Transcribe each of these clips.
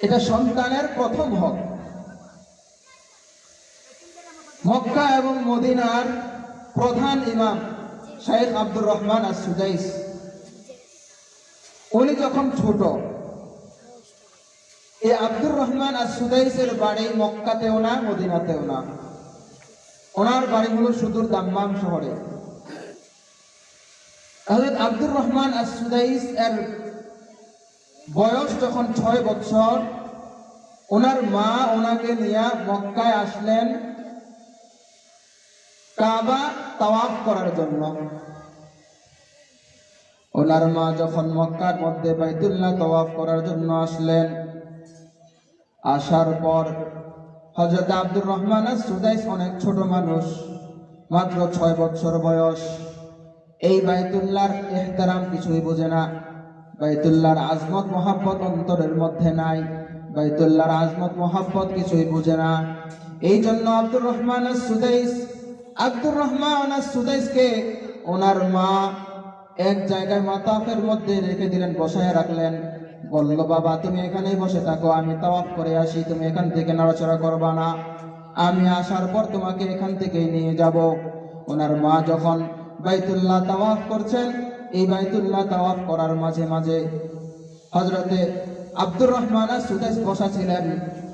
এটা সন্তানের প্রথম হক। মক্কা এবং মদিনার প্রধান ইমাম শেখ আব্দুর রহমান আস-সুদাইস, উনি যখন ছোট, এই আব্দুর রহমান আস-সুদাইসের বাড়ি মক্কাতেও না মদিনাতেও না, ওনার বাড়ি হলো সুদূর দাম্মাম শহরে। হযরত আব্দুর রহমান আস-সুদাইস এর বয়স যখন 6 বছর, ওনার মা ওনাকে নিয়ে মক্কায় আসলেন কাবা তাওয়াফ করার জন্য। ওনার মা যখন মক্কার মধ্যে বাইতুল্লাহ তাওয়াফ করার জন্য আসলেন, আসার পর হযরত আব্দুর রহমান আস-সুদাইস অনেক ছোট মানুষ, মাত্র 6 বছর বয়স। এই বাইতুল্লাহর ইহতিরাম কিছুই বোঝে না, বাইতুল্লাহর আজমত মহাব্বত অন্তরের মধ্যে নাই, বাইতুল্লাহর আজমত মহাব্বত কিছুই বোঝে না। এই জন্য আব্দুর রহমান আস-সুদাইসকে ওনার মা এক জায়গায় মাতাফের মধ্যে রেখে দিলেন, বসায় রাখলেন। বলল, বাবা তুমি এখানেই বসে থাকো, আমি তাওয়াফ করে আসি, তুমি এখান থেকে নড়াচড়া করবা না, আমি আসার পর তোমাকে এখান থেকেই নিয়ে যাব। ওনার মা যখন বাইতুল্লাহ তাওয়াফ করছেন, এই বাইতুল্লাহ তাওয়াফ করার মাঝে মাঝে হযরতে আব্দুর রহমান আস-সুদাইস বসা ছিলেন।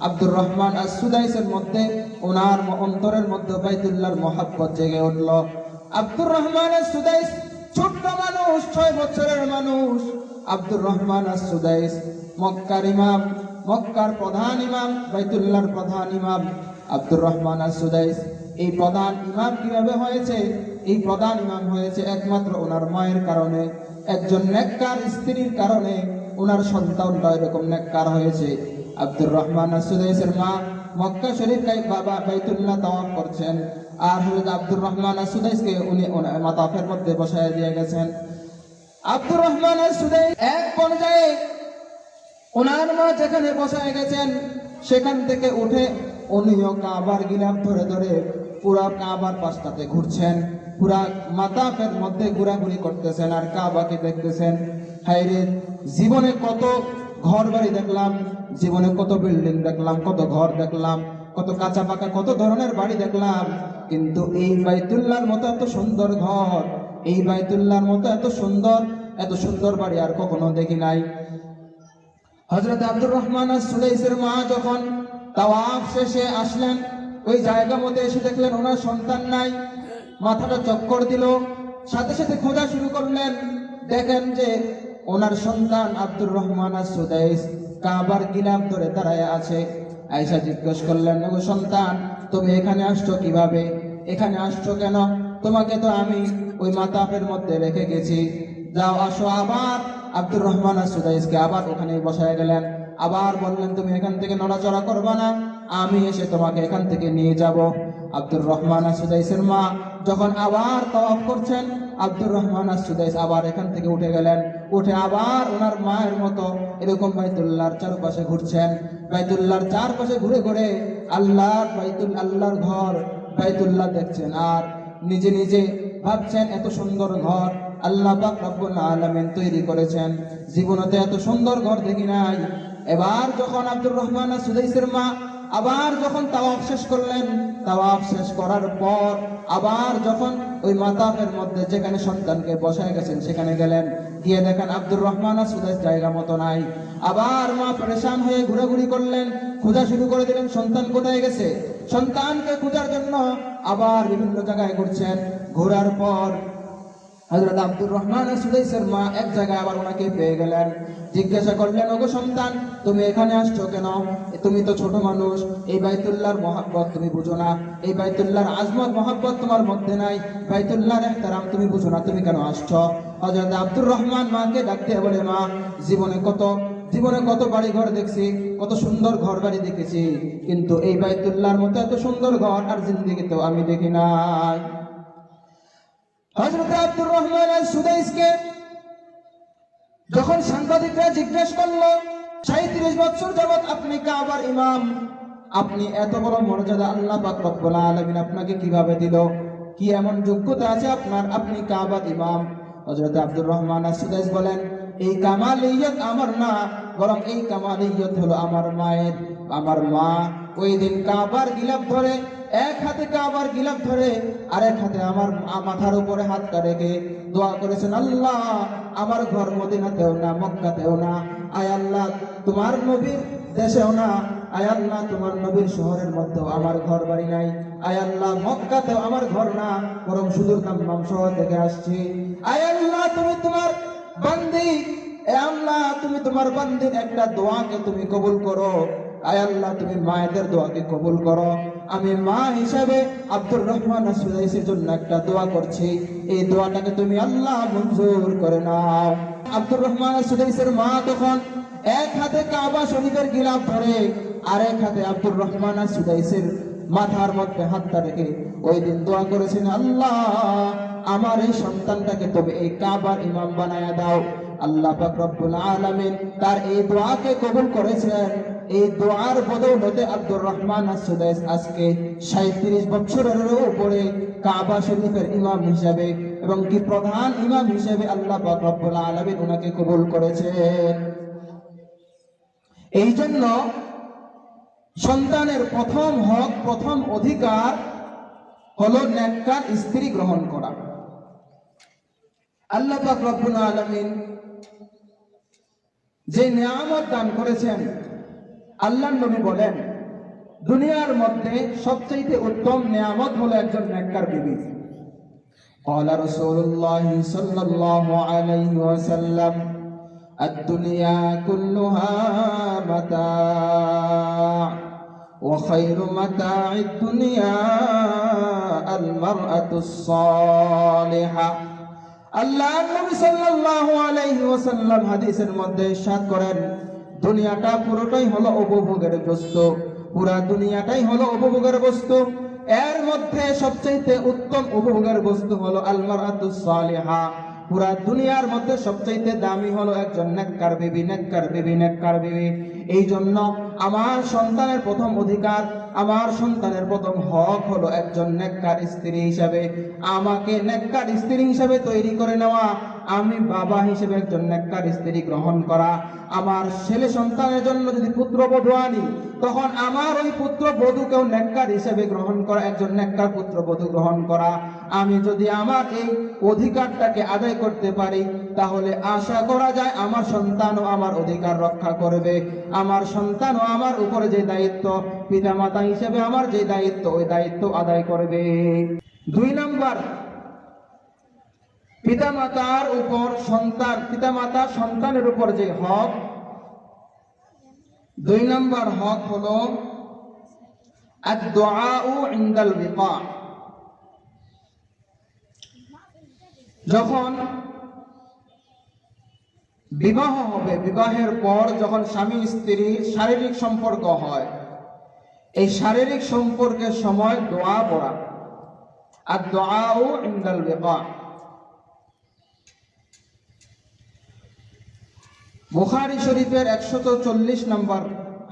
আব্দুর রহমান আস-সুদাইসের মধ্যে, ওনার অন্তরের মধ্যে বাইতুল্লাহর মহব্বত জেগে উঠল। আব্দুর রহমান আস-সুদাইস ছোট্ট মানুষ, 6 বছরের মানুষ। আব্দুর রহমান আস-সুদাইস মক্কার ইমাম, মক্কার প্রধান ইমাম, বাইতুল্লাহর প্রধান ইমাম। আব্দুর রহমান আস-সুদাইস এই প্রধান ইমাম কিভাবে হয়েছে? এই প্রধান ইমাম হয়েছে একমাত্র ওনার মায়ের কারণে, একজন নেককার স্ত্রীর কারণে ওনার সন্তানটা এরকম নেককার হয়েছে। আব্দুর রহমান আস-সুদাইসের মা মক্কা শরীফ বাবা বাইতুল্লাহ তাওয়াফ করছেন, আর হযরত আব্দুর রহমান আস-সুদাইসকে উনি মাতাফের মধ্যে বসায় দিয়ে গেছেন। আব্দুর রহমান আস-সুদাইস এক পর্যায়ে ওনার মা যেখানে বসায় গেছেন সেখান থেকে উঠে উনিও কাবার গিলাফ ধরে ধরে পুরা কাবার পাশটাতে ঘুরছেন, পুরা মাতাফের মধ্যে ঘোরাঘুরি করতেছেন আর কাবাকে দেখতেছেন। হায়রে, জীবনে কত ঘর বাড়ি দেখলাম, জীবনে কত বিল্ডিং দেখলাম, কত ঘর দেখলাম, কত কাঁচা পাকা কত ধরনের বাড়ি দেখলাম, কিন্তু এই বাইতুল্লাহর মতো এত সুন্দর ঘর, এই বাইতুল্লাহর মতো এত সুন্দর বাড়ি আর কখনো দেখি নাই। হযরত আব্দুর রহমান আস-সুদাইসের মা যখন তাওয়াফ শেষে আসলেন, ওই জায়গা মধ্যে এসে দেখলেন ওনার সন্তান নাই। মাথাটা চক্কর দিল, সাথে সাথে খোঁজা শুরু করলেন। দেখেন যে ওনার সন্তান আব্দুর রহমান আস-সুদাইস কাবার গিলাফ ধরে দাঁড়ায় আছে। আয়েশা জিজ্ঞেস করলেন, ওগো সন্তান, তুমি এখানে আসছো কিভাবে? এখানে আসছো কেন? তোমাকে তো আমি ওই মাতাফের মধ্যে রেখে গেছি, যাও আসো। আবার আব্দুর রহমান আস-সুদাইসকে আবার ওখানে বসায় গেলেন, আবার বললেন তুমি এখান থেকে নড়াচড়া করবা না, আমি এসে তোমাকে এখান থেকে নিয়ে যাব। আব্দুর রহমান আস-সুদাইসের মা যখন আবার তাওয়াফ করছেন, আব্দুর রহমান আস-সুদাইস আবার এখান থেকে উঠে গেলেন, উঠে আবার ওনার মায়ের মতো এরকম বাইতুল্লাহর চারপাশে ঘুরছেন। বাইতুল্লাহর চারপাশে ঘুরে ঘুরে আল্লাহর ঘর বাইতুল্লাহ দেখছেন আর নিজে নিজে ভাবছেন এত সুন্দর ঘর আল্লাহ পাক রব্বুল আলামিন তৈরি করেছেন, জীবনেতে এত সুন্দর ঘর দেখি নাই। এবার যখন আব্দুর রহমান আস-সুদাইসের মা আবার যখন তাওয়াফ শেষ করলেন, তাওয়াফ শেষ করার পর আবার যখন ওই মাতাফের মধ্যে যেখানে সন্তানকে বসায় গেছেন সেখানে গেলেন, গিয়ে দেখেন আব্দুর রহমান আস-সুদাইস জায়গা মতো নাই। আবার মা পরেশান হয়ে ঘোরাঘুরি করলেন, খোঁজা শুরু করে দিলেন সন্তান কোথায় গেছে। সন্তানকে খোঁজার জন্য আবার বিভিন্ন জায়গায় ঘুরছেন। ঘোরার পর হযরত আব্দুর রহমান আস-সুদাইসের মা এক জায়গায় আবার ওনাকে পেয়ে গেলেন, জিজ্ঞাসা করলেন, ওগো সন্তান, তুমি এখানে আসছো কেন? তুমি তো ছোট মানুষ, এই বাইতুল্লাহর মহব্বত তুমি বুঝো না, এই বাইতুল্লাহর আজমত মহব্বত তোমার মধ্যে নাই, বাইতুল্লাহর ইহতিরাম তুমি বুঝো না, তুমি কেন আসছো? হযরত আব্দুর রহমান মাকে ডাক দিয়ে বলে, মা, জীবনে কত বাড়ি ঘর দেখছি, কত সুন্দর ঘর বাড়ি দেখেছি, কিন্তু এই বাইতুল্লাহর মতো এত সুন্দর ঘর আর জিন্দেগিতেও আমি দেখি নাই। হযরত আব্দুর রহমান আস-সুদাইসকে যখন সাংবাদিকরা জিজ্ঞেস করলো, 37 বছর যাবত আপনি কাবার ইমাম, আপনি এত বড় মর্যাদা আল্লাহ পাক রব্বুল আলামিন আপনাকে কিভাবে দিল? কি এমন যোগ্যতা আছে আপনার, আপনি কাবার ইমাম? হযরত আব্দুর রহমান আস-সুদাইস বলেন, এই কামালিয়ত আমার না, বরং এই কামালিয়ত হলো আমার মায়ের। আমার মা ওই দিন কাবার গিলাফ ধরে, এক হাতে কাবার গিলাফ ধরে আর এক হাতে আমার মাথার উপরে হাতটা রেখে দোয়া করেছেন, আল্লাহ আমার ঘর মদিনাতেও না, মক্কাতেও না, আয় আল্লাহ তোমার নবীর দেশেও না, আয় আল্লাহ তোমার নবীর শহরের মধ্যেও আমার ঘর বাড়ি নাই, আয় আল্লাহ মক্কাতেও আমার ঘর না, বরং সুদূর দাম্মাম শহর থেকে আসছি। আয় আল্লাহ তুমি তোমার বান্দি, এ আল্লাহ তুমি তোমার বান্দির একটা দোয়াকে তুমি কবুল করো। আয় আল্লাহ তুমি মায়েদের দোয়াকে কবুল করো। আমি মা হিসাবে আব্দুর রহমান সুদাইসির জন্য একটা দোয়া করছি, এই দোয়াটাকে তুমি আল্লাহ মঞ্জুর করে নাও। আব্দুর রহমান সুদাইসির মা তখন এক হাতে কাবা শরীফের গিলাফ ধরে আর এক হাতে আব্দুর রহমান সুদাইসির মাথার মধ্যে হাতটা রেখে ওই দিন দোয়া করেছেন, আল্লাহ আমার এই সন্তানটাকে তুমি এই কাবার ইমাম বানায়া দাও। আল্লাহ পাক রব্বুল আলামিন তার এই দোয়াকে কবুল করেছেন। এই দোয়ার বদৌলতে আব্দুর রহমান সুদাইস আজকে 37 বছরের উপরে কাবা শরীফের ইমাম হিসেবে এবং কি প্রধান ইমাম হিসেবে আল্লাহ পাক রব্বুল আলামিন ওনাকে কবুল করেছেন। এই জন্য সন্তানের প্রথম হক, প্রথম অধিকার হলো নেককার স্ত্রী গ্রহণ করা। আল্লাহ পাক রব্বুল আলামিন যে নিয়ামত দান করেছেন, আল্লাহর নবী বলেন দুনিয়ার মধ্যে সবচেয়ে উত্তম নিয়ামত হলো একজন নেককার বিবি। قال رسول الله صلى الله عليه وسلم الدنيا كلها متاع وخير متاع الدنيا المرأة الصالحة। আল্লাহর নবী সাল্লাল্লাহু আলাইহি ওয়াসাল্লাম হাদিসের মধ্যে ইরশাদ করেন, দুনিয়াটা পুরোটাই হলো উপভোগের বস্তু, পুরা দুনিয়াটাই হলো উপভোগের বস্তু। এর মধ্যে সবচেয়ে উত্তম উপভোগের বস্তু হলো আল মারআতুস সালিহা। পুরা দুনিয়ার মধ্যে সবচেয়ে দামি হলো একজন নেককার বিবি, নেককার বিবি, নেককার বিবি। এই জন্য আমার সন্তানের প্রথম অধিকার, আমার সন্তানের প্রথম হক হলো একজন নেককার স্ত্রী হিসাবে, আমাকে নেককার স্ত্রী হিসাবে তৈরি করে নেওয়া, আমি বাবা হিসেবে একজন নেককার স্ত্রী গ্রহণ করা। আমার ছেলে সন্তানের জন্য যদি পুত্রবধূ আনি, তখন আমার ওই পুত্রবধূকেও নেককার হিসেবে গ্রহণ করা, একজন নেককার পুত্রবধূ গ্রহণ করা। আমি যদি আমার এই অধিকারটাকে আদায় করতে পারি, তাহলে আশা করা যায় আমার সন্তানও আমার অধিকার রক্ষা করবে। আমার সন্তানও আমার উপরে যে দায়িত্ব, পিতামাতা হিসেবে আমার যে দায়িত্ব, ওই দায়িত্ব আদায় করবে। 2 নাম্বার, পিতামাতার উপর সন্তান, পিতামাতা সন্তানের উপর যে হক, 2 নাম্বার হক হলো আদ-দুআউ ইনদাল বিকা। যখন বিবাহ হবে, বিবাহের পর যখন স্বামী স্ত্রীর শারীরিক সম্পর্ক হয়, এই শারীরিক সম্পর্কের সময় দোয়া পড়া, আদ-দুআউ ইনদাল বিকা। বুখারী শরীফের 140 নম্বর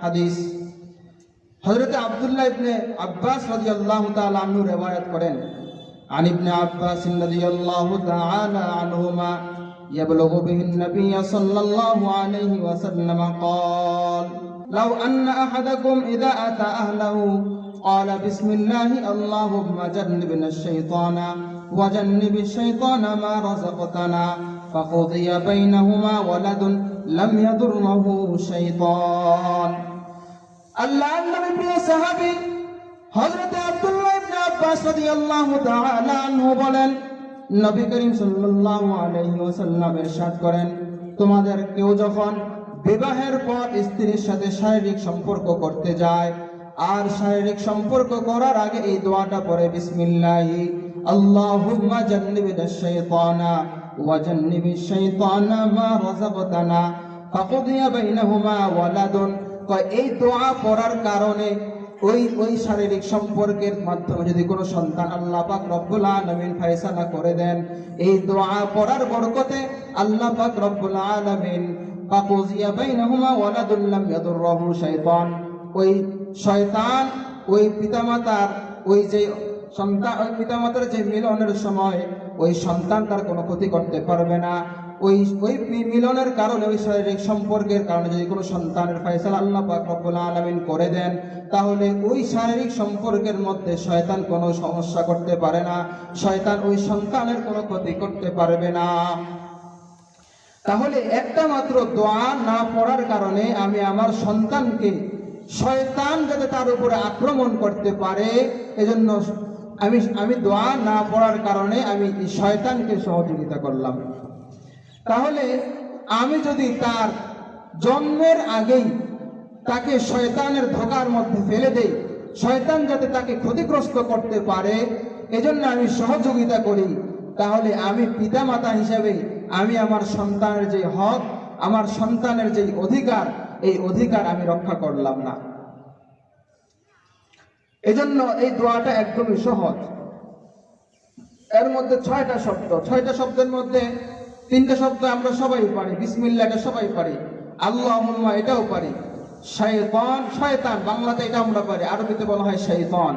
হাদিস, হযরত আব্দুল্লাহ ইবনে আব্বাস রাদিয়াল্লাহু তাআলা আনহু riwayat করেন, عن ابن عباس رضي الله تعالى عنهما يبلغ به النبي صلى الله عليه وسلم قال لو أن أحدكم إذا أتى أهله قال بسم الله اللهم جنبنا الشيطان وجنب الشيطان ما رزقتنا فقضي بينهما ولد لم يضره شيطان। আল্লাহর নবী প্রিয় সাহাবী হযরত আব্দুল্লাহ ইবনে আব্বাস রাদিয়াল্লাহু তাআলা আনহু বলেন, নবী করিম সাল্লাল্লাহু আলাইহি ওয়াসাল্লাম ইরশাদ করেন, তোমাদের কেউ যখন বিবাহের পর স্ত্রীর সাথে শারীরিক সম্পর্ক করতে যায়, আর শারীরিক সম্পর্ক করার আগে এই দোয়াটা পড়ে, বিসমিল্লাহি আল্লাহুম্মা জান্নিবিনাশ শাইতানা ওয়া জান্নিবিশ শাইতানা মা রাযাকতানা ফাকুদিয়া বাইনাহুমা ওয়ালাদুন। এই দোয়া পড়ার কারণে ওই শারীরিক সম্পর্কের মাধ্যমে যদি কোনো সন্তান আল্লাহ পাক রব্বুল আলামিন ফয়সালা করে দেন, এই দোয়া পড়ার বরকতে আল্লাহ পাক রব্বুল আলামিন ফাকুদিয়া বাইনাহুমা ওয়ালাদুন লাম ইয়াদুররহু শাইতান, ওই শয়তান ওই পিতামাতার ওই যে সন্তান, ওই পিতামাতার যে মিলনের সময় ওই সন্তান তার কোনো ক্ষতি করতে পারবে না। ওই ওই মিলনের কারণে, ওই শারীরিক সম্পর্কের কারণে যদি কোনো সন্তানের ফয়সালা আল্লাহ পাক রব্বুল আলামিন করে দেন, তাহলে ওই শারীরিক সম্পর্কের মধ্যে শয়তান কোনো সমস্যা করতে পারে না, শয়তান ওই সন্তানের কোনো ক্ষতি করতে পারবে না। তাহলে একটা মাত্র দোয়া না পড়ার কারণে আমি আমার সন্তানকে শয়তান যাতে তার উপরে আক্রমণ করতে পারে, এজন্য আমি দোয়া না পড়ার কারণে আমি শয়তানকে সহযোগিতা করলাম। তাহলে আমি যদি তার জন্মের আগেই তাকে শয়তানের ধোঁকার মধ্যে ফেলে দেই, শয়তান যাতে তাকে ক্ষতিগ্রস্ত করতে পারে, এজন্য আমি সহযোগিতা করি, তাহলে আমি পিতামাতা হিসেবে আমি আমার সন্তানের যে হক, আমার সন্তানের যে অধিকার, এই অধিকার আমি রক্ষা করলাম না। এজন্য এই দোয়াটা একদমই সহজ। এর মধ্যে 6টা শব্দ, 6টা শব্দের মধ্যে 3টে শব্দ আমরা সবাই পারি, বিসমিল্লাহটা সবাই পারি, আল্লাহুম্মা এটাও পারি, শয়তান শয়তান বাংলাতে এটা আমরা পারি, আরবিতে বলা হয় শয়তান।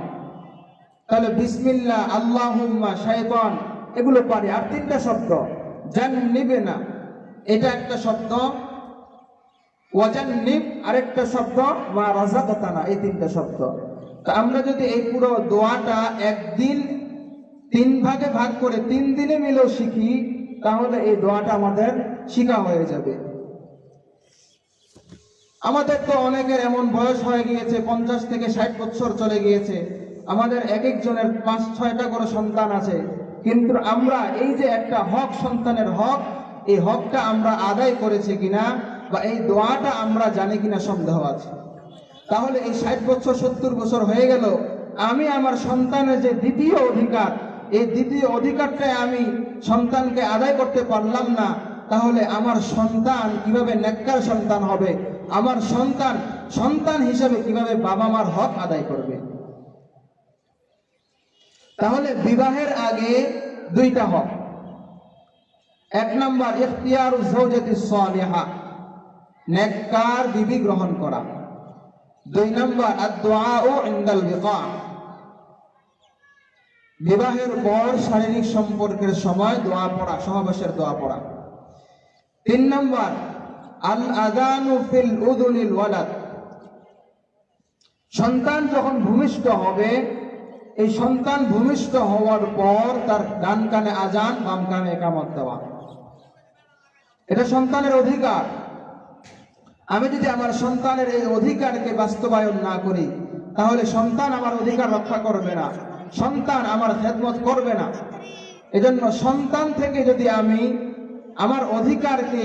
তাহলে বিসমিল্লাহ, আল্লাহুম্মা, শয়তান এগুলো পারি। আর 3টা শব্দ, জান্নিবনা এটা একটা শব্দ, ওয়াজান্নিব আরেকটা শব্দ, মা রাযাকাতানা এই 3টা শব্দ। তো আমরা যদি এই পুরো দোয়াটা একদিন 3 ভাগে ভাগ করে 3 দিনে মিলেও শিখি, তাহলে এই দোয়াটা আমাদের শিখা হয়ে যাবে। আমাদের তো অনেকের এমন বয়স হয়ে গিয়েছে, 50 থেকে 60 বছর চলে গিয়েছে, আমাদের এক একজনের 5-6টা করে সন্তান আছে, কিন্তু আমরা এই যে একটা হক, সন্তানের হক, এই হকটা আমরা আদায় করেছি কিনা বা এই দোয়াটা আমরা জানি কিনা সন্দেহ আছে। তাহলে এই 60 বছর 70 বছর হয়ে গেল, আমি আমার সন্তানের যে দ্বিতীয় অধিকার, এই দ্বিতীয় অধিকারটাই আমি সন্তানকে আদায় করতে পারলাম না, তাহলে আমার সন্তান কিভাবে নেককার সন্তান হবে, আমার সন্তান সন্তান হিসেবে কিভাবে বাবা মার হক আদায় করবে। তাহলে বিবাহের আগে 2টা হক। 1 নম্বর ইখতিয়ারুজ যাওজাতিস সালিহা, নেককার বিবি গ্রহণ করা। 2 নম্বর আদ-দুআউ ইনদাল বিকা, বিবাহের পর শারীরিক সম্পর্কের সময় দোয়া পড়া, সহবাসের দোয়া পড়া। 3 নম্বর আল আযানু ফিল উযুনিল ওয়ালাদ, সন্তান যখন ভূমিষ্ঠ হবে, এই সন্তান ভূমিষ্ঠ হওয়ার পর তার ডান কানে আজান, বাম কানে ইকামত দেওয়া, এটা সন্তানের অধিকার। আমি যদি আমার সন্তানের এই অধিকারকে বাস্তবায়ন না করি, তাহলে সন্তান আমার অধিকার রক্ষা করবে না, সন্তান আমার খেদমত করবে না। এজন্য সন্তান থেকে যদি আমি আমার অধিকারকে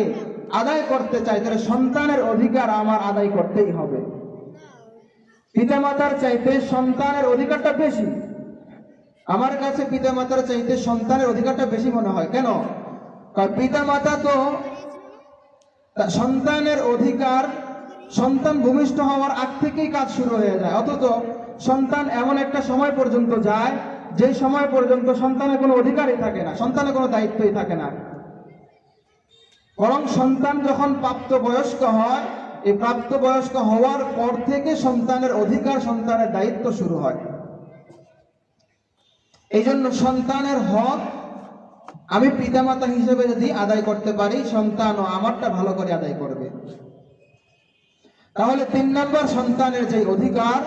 আদায় করতে চাই, তাহলে সন্তানের অধিকার আমার আদায় করতেই হবে। পিতামাতার চাইতে সন্তানের অধিকারটা বেশি। আমার কাছে পিতামাতার চাইতে সন্তানের অধিকারটা বেশি মনে হয়। কেন? কারণ পিতামাতা তো সন্তানের অধিকার, সন্তান ভূমিষ্ঠ হওয়ার আগ থেকেই কাজ শুরু হয়ে যায়, অথচ সন্তান এমন একটা সময় পর্যন্ত যায় যে সময় পর্যন্ত সন্তানের কোনো অধিকারই থাকে না, সন্তানের কোনো দায়িত্বই থাকে না। বরং সন্তান যখন প্রাপ্তবয়স্ক হয়, এই প্রাপ্তবয়স্ক হওয়ার পর থেকে সন্তানের অধিকার, সন্তানের দায়িত্ব শুরু হয়। এই জন্য সন্তানের হক আমি পিতামাতা হিসেবে যদি আদায় করতে পারি, সন্তানও আমারটা ভালো করে আদায় করবে। তাহলে 3 নম্বর সন্তানের যে অধিকার,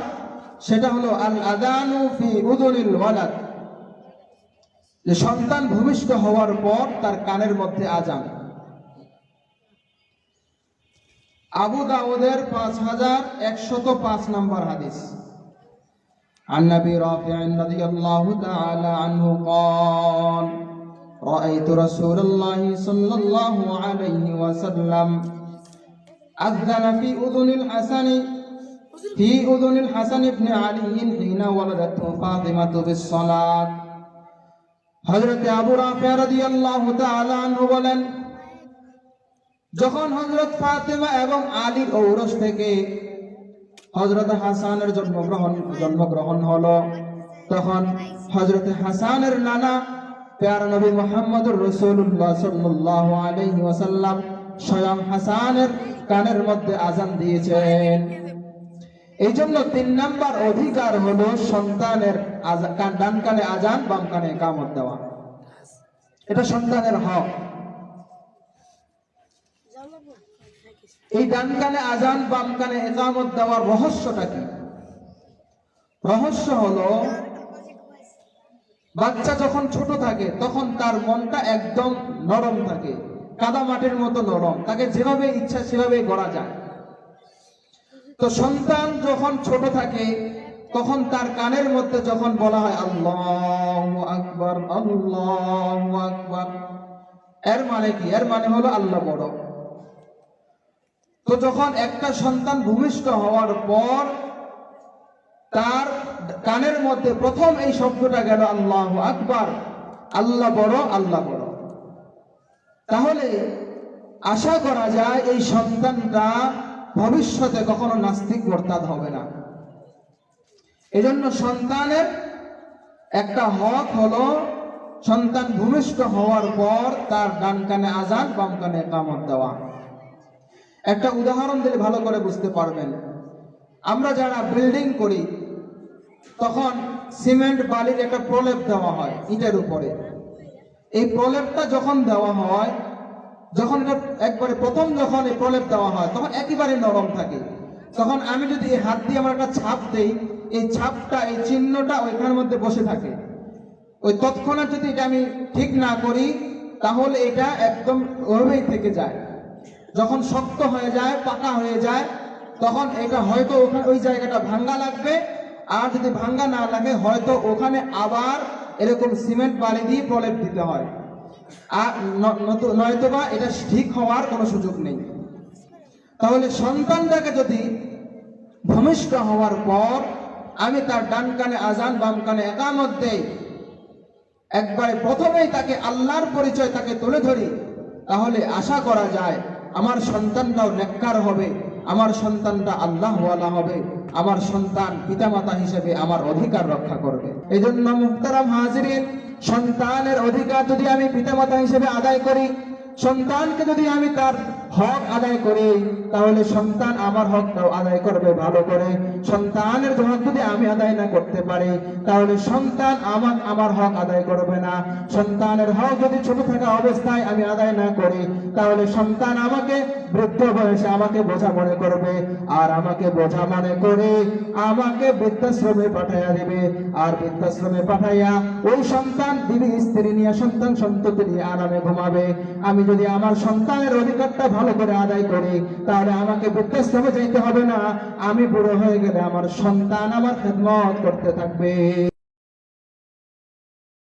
সেটা হলো আল আযানু ফি উযুনিল ওয়ালাদ, যে সন্তান ভূমিষ্ঠ হওয়ার পর তার কানের মধ্যে আজান। আবু দাউদের 5105 নম্বর হাদিস, عن أبي رافع رضي الله تعالى عنه قال رأيت رسول الله صلى الله عليه وسلم أذن في أذن الحسن بن علي حين ولدته فاطمة بالصلاة। হযরত আবু রাফি রাদিয়াল্লাহু তাআলা আনহু বলেন, যখন হযরত ফাতেমা এবং আলীর ঔরস থেকে হযরত হাসানের জন্মগ্রহণ হলো, তখন হযরত হাসানের নানা প্যারা নবী মুহাম্মদুর রাসূলুল্লাহ সাল্লাল্লাহু আলাইহি ওয়াসাল্লাম স্বয়ং হাসানের কানের মধ্যে আজান দিয়েছেন। এই জন্য 3 নম্বর অধিকার হলো সন্তানের ডান কানে আজান, বাম কানে ইকামত দেওয়া, এটা সন্তানের হক। এই ডান কানে আজান বাম কানে ইকামত দেওয়ার রহস্যটা কি? রহস্য হলো, বাচ্চা যখন ছোট থাকে তখন তার মনটা একদম নরম থাকে, কাদা মাটির মতো নরম, তাকে যেভাবে ইচ্ছা সেভাবে গড়া যায়। তো সন্তান যখন ছোট থাকে তখন তার কানের মধ্যে যখন বলা হয় আল্লাহু আকবার আল্লাহু আকবার, এর মানে কি? এর মানে হলো আল্লাহ বড়। তো যখন একটা সন্তান ভূমিষ্ঠ হওয়ার পর তার কানের মধ্যে প্রথম এই শব্দটা গেল আল্লাহু আকবার, আল্লাহ বড় আল্লাহ বড়, তাহলে আশা করা যায় এই সন্তানটা ভবিষ্যতে কখনো নাস্তিক মোরতাদ হবে না। এজন্য সন্তানের একটা হক হলো সন্তান ভূমিষ্ঠ হওয়ার পর তার ডান কানে আজান বাম কানে ইকামত দেওয়া। একটা উদাহরণ দিলে ভালো করে বুঝতে পারবেন। আমরা যারা বিল্ডিং করি তখন সিমেন্ট বালির একটা প্রলেপ দেওয়া হয় ইটের উপরে। এই প্রলেপটা যখন দেওয়া হয়, যখন এটা একবারে প্রথম যখন এই প্রলেপ দেওয়া হয় তখন একেবারে নরম থাকে। তখন আমি যদি এই হাত দিয়ে আমার একটা ছাপ দেই, এই ছাপটা এই চিহ্নটা ওইখানের মধ্যে বসে থাকে। ওই তৎক্ষণাৎ যদি এটা আমি ঠিক না করি তাহলে এটা একদম ওইভাবেই থেকে যায়। যখন শক্ত হয়ে যায়, পাকা হয়ে যায়, তখন এটা হয়তো ওখানে ওই জায়গাটা ভাঙ্গা লাগবে, আর যদি ভাঙ্গা না লাগে হয়তো ওখানে আবার এরকম সিমেন্ট বালি দিয়ে প্রলেপ দিতে হয়, আর নয়তোবা এটা ঠিক হওয়ার কোনো সুযোগ নেই। তাহলে সন্তানটাকে যদি ভূমিষ্ঠ হওয়ার পর আমি তার ডান কানে আজান বাম কানে ইকামত দেই, একবারে প্রথমেই তাকে আল্লাহর পরিচয় তাকে তুলে ধরি, তাহলে আশা করা যায় আমার সন্তানটাও নেককার হবে, আমার সন্তানটা আল্লাহওয়ালা হবে, আমার সন্তান পিতামাতা হিসেবে আমার অধিকার রক্ষা করবে। এই জন্য মুহতারাম হাজিরিন, সন্তানের অধিকার যদি আমি পিতামাতা হিসেবে আদায় করি, সন্তানকে যদি আমি তার হক আদায় করি, তাহলে সন্তান আমার হকটাও আদায় করবে ভালো করে। সন্তানের হক যদি আমি আদায় না করতে পারি তাহলে সন্তান আমার হক আদায় করবে না। সন্তানের হক যদি ছোট থাকা অবস্থায় আমি আদায় না করি তাহলে সন্তান আমাকে বৃদ্ধ বয়সে আমাকে বোঝা মনে করবে, আর আমাকে বোঝা মনে করে আমাকে বৃদ্ধাশ্রমে পাঠাইয়া দিবে, আর বৃদ্ধাশ্রমে পাঠাইয়া ওই সন্তান বিবি স্ত্রী নিয়ে সন্তান সন্ততি নিয়ে আরামে ঘুমাবে। আমি যদি আমার সন্তানের অধিকারটা ভালো করে আদায় করি তাহলে আমাকে বৃদ্ধাশ্রমে যাইতে হবে না, আমি বুড়ো হয়ে গেলে আমার সন্তান আমার খেদমত করতে থাকবে।